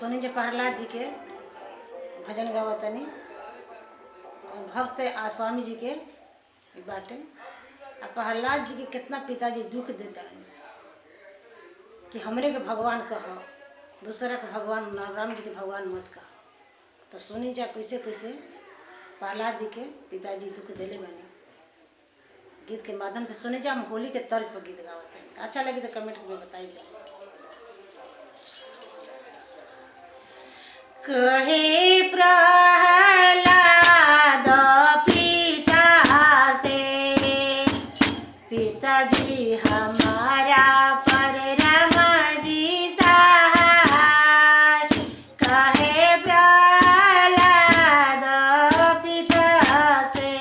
सुनी जे प्रहलाद जी के भजन गावतनी और भक्त आ स्वामी जी के बाटे। आ प्रहलाद जी के कितना पिताजी दुख देता कि हमरे के भगवान कह, दूसरा के भगवान राम जी के भगवान मत कह। तो सुनी जा कैसे कैसे प्रहलाद जी के पिताजी दुख दिले बने। गीत के माध्यम से सुने जा। हम होली के तर्ज पर गीत गावत हैं। अच्छा लगे तो कमेंट में बताइए। कहे प्रहलाद पिता से, पिताजी हमारा परम जी सहाय। कहे प्रहलाद पिता से,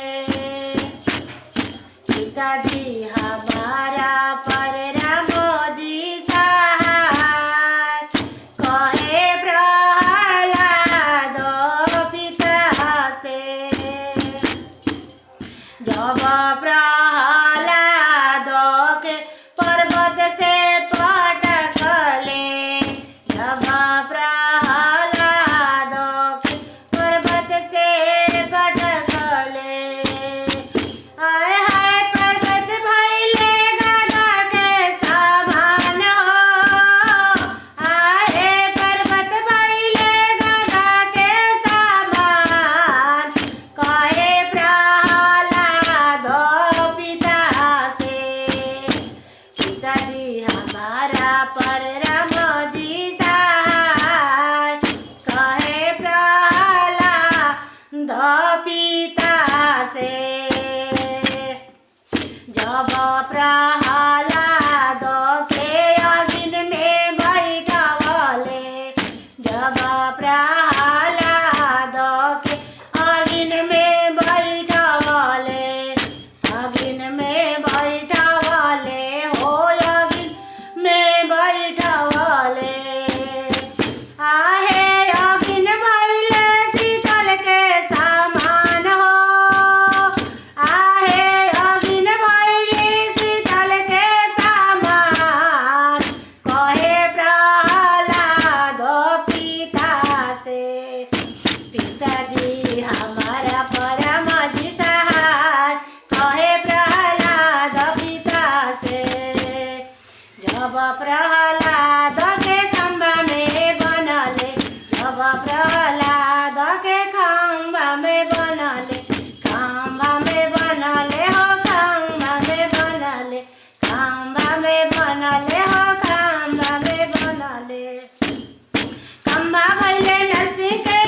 पिताजी हमारा परम जी सहाय। कहे प्रहलाद पिता से, जब प्रहलाद के पर्वत से पटकले, जब प्रहलाद के पर्वत से पटकले, आय हाय पर्वत भइले गदा के समान हो। आय पर्वत भइले गदा के समान। कहे प्रहलाद पिता से, पिताजी हमारा परम जी सहाय। कहे प्रहलाद पिता से, जब प्रहलाद के अग्नि में बैठवले, जब प्रहलाद के अग्नि में बैठवले, अग्नि में बैठवले हो, अग्नि में बैठवले। आहे अग्नि भइले शीतल के समान हो। आहे अग्नि भइले शीतल के समान। कहे प्रहलाद पिता से, पिताजी हमारा परम जी सहाय। कहे प्रहलाद पिता से, जब प्रहलाद के खंभा में बनले, जब प्रहलाद के खंभा में बनले, खंभा में बनले हो, खंभा में बनले, खंभा में बनले हो, खंभा में बनले। खंभा भइले नरसिंह के